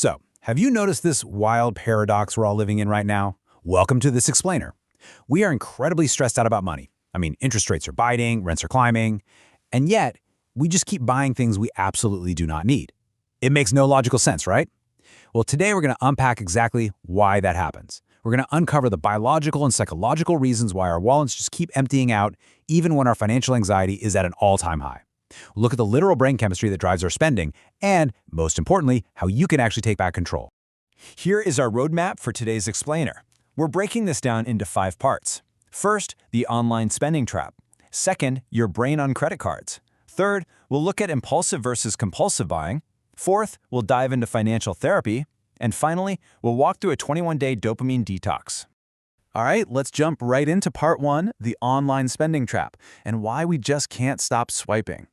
So, have you noticed this wild paradox we're all living in right now? Welcome to This Explainer. We are incredibly stressed out about money. I mean, interest rates are biting, rents are climbing, and yet we just keep buying things we absolutely do not need. It makes no logical sense, right? Well, today we're going to unpack exactly why that happens. We're going to uncover the biological and psychological reasons why our wallets just keep emptying out even when our financial anxiety is at an all-time high. We'll look at the literal brain chemistry that drives our spending, and, most importantly, how you can actually take back control. Here is our roadmap for today's explainer. We're breaking this down into 5 parts. First, the online spending trap. Second, your brain on credit cards. Third, we'll look at impulsive versus compulsive buying. Fourth, we'll dive into financial therapy. And finally, we'll walk through a 21-day dopamine detox. All right, let's jump right into part 1, the online spending trap, and why we just can't stop swiping.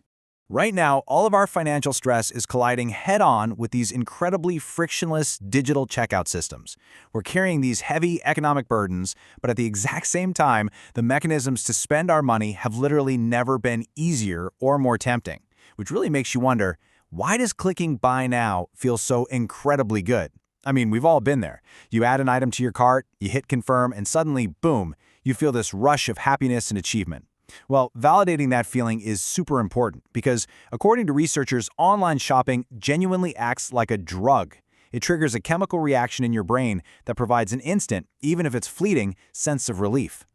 Right now, all of our financial stress is colliding head-on with these incredibly frictionless digital checkout systems. We're carrying these heavy economic burdens, but at the exact same time, the mechanisms to spend our money have literally never been easier or more tempting, which really makes you wonder, why does clicking buy now feel so incredibly good? I mean, we've all been there. You add an item to your cart, you hit confirm, and suddenly, boom, you feel this rush of happiness and achievement. Well, validating that feeling is super important because, according to researchers, online shopping genuinely acts like a drug. It triggers a chemical reaction in your brain that provides an instant, even if it's fleeting, sense of relief.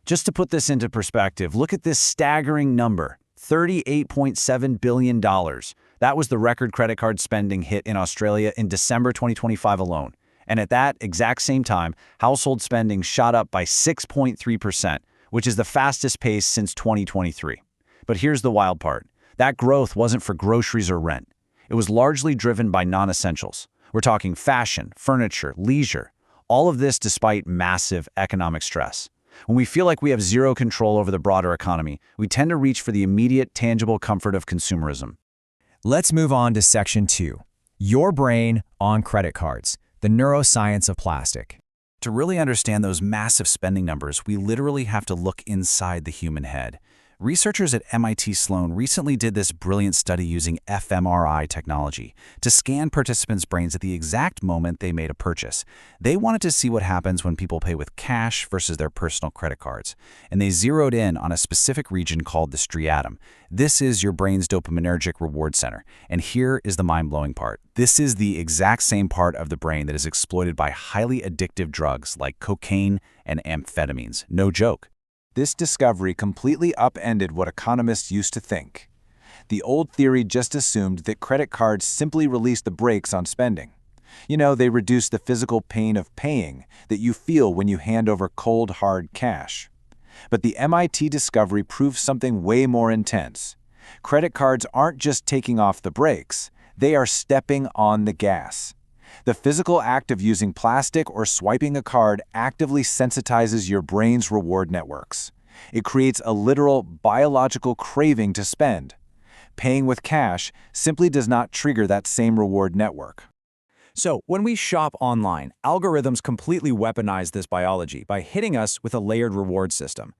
Just to put this into perspective, look at this staggering number, $38.7 billion. That was the record credit card spending hit in Australia in December 2025 alone. And at that exact same time, household spending shot up by 6.3%. which is the fastest pace since 2023. But here's the wild part. That growth wasn't for groceries or rent. It was largely driven by non-essentials. We're talking fashion, furniture, leisure. All of this despite massive economic stress. When we feel like we have zero control over the broader economy, we tend to reach for the immediate, tangible comfort of consumerism. Let's move on to Section 2, Your Brain on Credit Cards, the Neuroscience of Plastic. To really understand those massive spending numbers, we literally have to look inside the human head. Researchers at MIT Sloan recently did this brilliant study using fMRI technology to scan participants' brains at the exact moment they made a purchase. They wanted to see what happens when people pay with cash versus their personal credit cards, and they zeroed in on a specific region called the striatum. This is your brain's dopaminergic reward center, and here is the mind-blowing part. This is the exact same part of the brain that is exploited by highly addictive drugs like cocaine and amphetamines. No joke. This discovery completely upended what economists used to think. The old theory just assumed that credit cards simply release the brakes on spending. You know, they reduce the physical pain of paying that you feel when you hand over cold, hard cash. But the MIT discovery proves something way more intense. Credit cards aren't just taking off the brakes, they are stepping on the gas. The physical act of using plastic or swiping a card actively sensitizes your brain's reward networks. It creates a literal biological craving to spend. Paying with cash simply does not trigger that same reward network. So, when we shop online, algorithms completely weaponize this biology by hitting us with a layered reward system.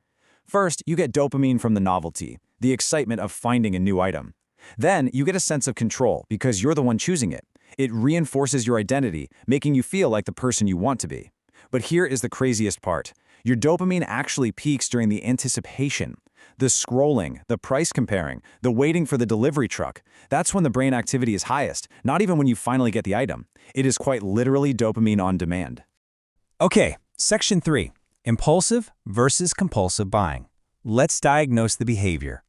First, you get dopamine from the novelty, the excitement of finding a new item. Then, you get a sense of control because you're the one choosing it. It reinforces your identity, making you feel like the person you want to be. But here is the craziest part. Your dopamine actually peaks during the anticipation. The scrolling, the price comparing, the waiting for the delivery truck. That's when the brain activity is highest, not even when you finally get the item. It is quite literally dopamine on demand. Okay, Section 3, Impulsive versus Compulsive Buying. Let's diagnose the behavior.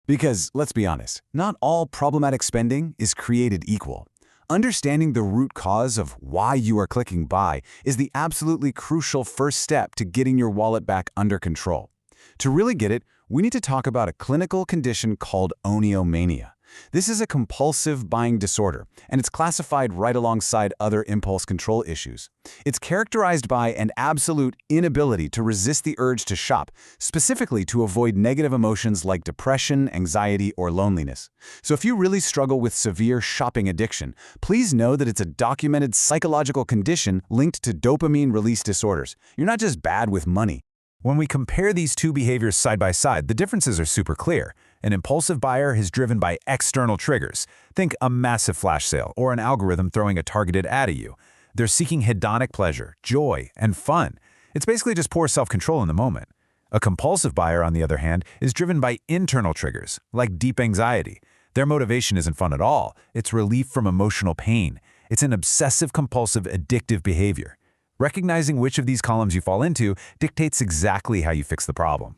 Because, let's be honest, not all problematic spending is created equal. Understanding the root cause of why you are clicking buy is the absolutely crucial first step to getting your wallet back under control. To really get it, we need to talk about a clinical condition called oniomania. This is a compulsive buying disorder, and it's classified right alongside other impulse control issues. It's characterized by an absolute inability to resist the urge to shop, specifically to avoid negative emotions like depression, anxiety, or loneliness. So if you really struggle with severe shopping addiction, please know that it's a documented psychological condition linked to dopamine release disorders. You're not just bad with money. When we compare these two behaviors side by side, the differences are super clear. An impulsive buyer is driven by external triggers. Think a massive flash sale or an algorithm throwing a targeted ad at you. They're seeking hedonic pleasure, joy, and fun. It's basically just poor self-control in the moment. A compulsive buyer, on the other hand, is driven by internal triggers, like deep anxiety. Their motivation isn't fun at all. It's relief from emotional pain. It's an obsessive-compulsive addictive behavior. Recognizing which of these columns you fall into dictates exactly how you fix the problem.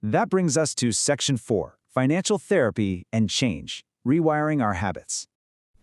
That brings us to Section 4, Financial Therapy and Change, Rewiring Our Habits.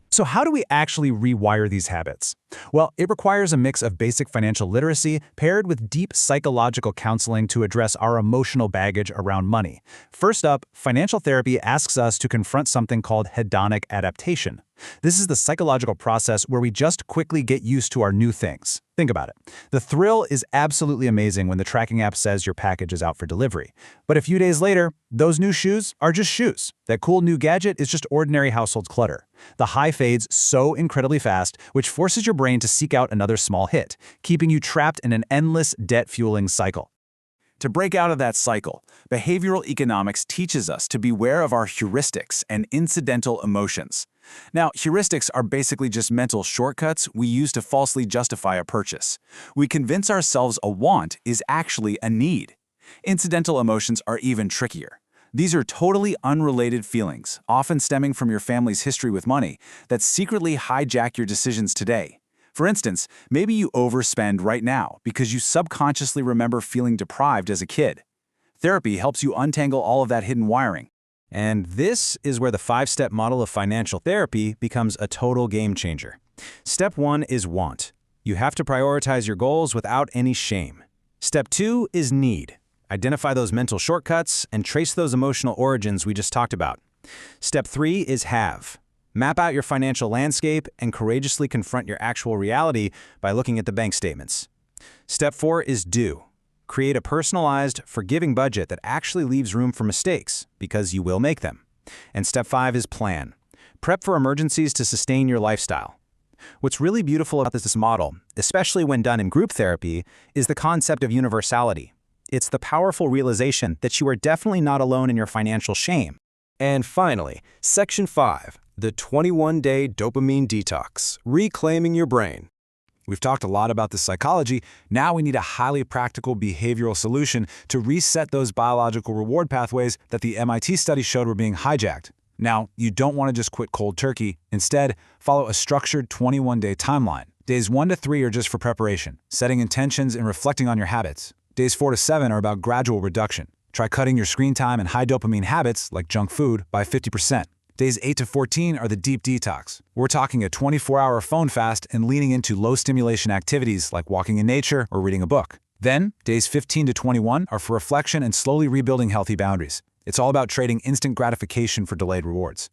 So how do we actually rewire these habits? Well, it requires a mix of basic financial literacy paired with deep psychological counseling to address our emotional baggage around money. First up, financial therapy asks us to confront something called hedonic adaptation. This is the psychological process where we just quickly get used to our new things. Think about it. The thrill is absolutely amazing when the tracking app says your package is out for delivery. But a few days later, those new shoes are just shoes. That cool new gadget is just ordinary household clutter. The high fades so incredibly fast, which forces your brain to seek out another small hit, keeping you trapped in an endless debt-fueling cycle. To break out of that cycle, behavioral economics teaches us to beware of our heuristics and incidental emotions. Now, heuristics are basically just mental shortcuts we use to falsely justify a purchase. We convince ourselves a want is actually a need. Incidental emotions are even trickier. These are totally unrelated feelings, often stemming from your family's history with money, that secretly hijack your decisions today. For instance, maybe you overspend right now because you subconsciously remember feeling deprived as a kid. Therapy helps you untangle all of that hidden wiring. And this is where the 5-step model of financial therapy becomes a total game changer. Step 1 is want. You have to prioritize your goals without any shame. Step 2 is need. Identify those mental shortcuts and trace those emotional origins we just talked about. Step 3 is have. Map out your financial landscape and courageously confront your actual reality by looking at the bank statements. Step 4 is do. Create a personalized, forgiving budget that actually leaves room for mistakes, because you will make them. And Step 5 is plan. Prep for emergencies to sustain your lifestyle. What's really beautiful about this model, especially when done in group therapy, is the concept of universality. It's the powerful realization that you are definitely not alone in your financial shame. And finally, Section 5, the 21-day dopamine detox, reclaiming your brain. We've talked a lot about the psychology. Now we need a highly practical behavioral solution to reset those biological reward pathways that the MIT study showed were being hijacked. Now, you don't want to just quit cold turkey. Instead, follow a structured 21-day timeline. Days 1 to 3 are just for preparation, setting intentions and reflecting on your habits. Days 4 to 7 are about gradual reduction. Try cutting your screen time and high dopamine habits, like junk food, by 50%. Days 8 to 14 are the deep detox. We're talking a 24-hour phone fast and leaning into low-stimulation activities like walking in nature or reading a book. Then, days 15 to 21 are for reflection and slowly rebuilding healthy boundaries. It's all about trading instant gratification for delayed rewards.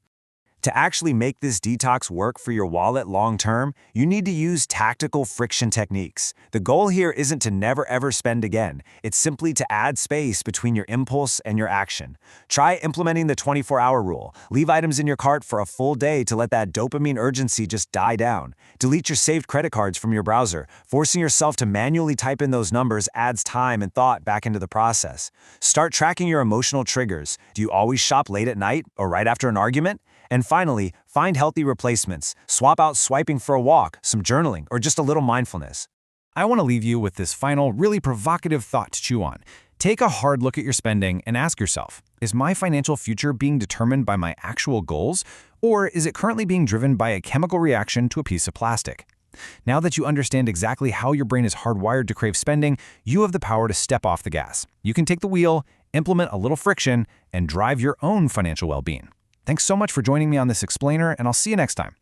To actually make this detox work for your wallet long-term, you need to use tactical friction techniques. The goal here isn't to never ever spend again. It's simply to add space between your impulse and your action. Try implementing the 24-hour rule. Leave items in your cart for a full day to let that dopamine urgency just die down. Delete your saved credit cards from your browser. Forcing yourself to manually type in those numbers adds time and thought back into the process. Start tracking your emotional triggers. Do you always shop late at night or right after an argument? And finally, find healthy replacements. Swap out swiping for a walk, some journaling, or just a little mindfulness. I want to leave you with this final, really provocative thought to chew on. Take a hard look at your spending and ask yourself, is my financial future being determined by my actual goals, or is it currently being driven by a chemical reaction to a piece of plastic? Now that you understand exactly how your brain is hardwired to crave spending, you have the power to step off the gas. You can take the wheel, implement a little friction, and drive your own financial well-being. Thanks so much for joining me on this explainer, and I'll see you next time.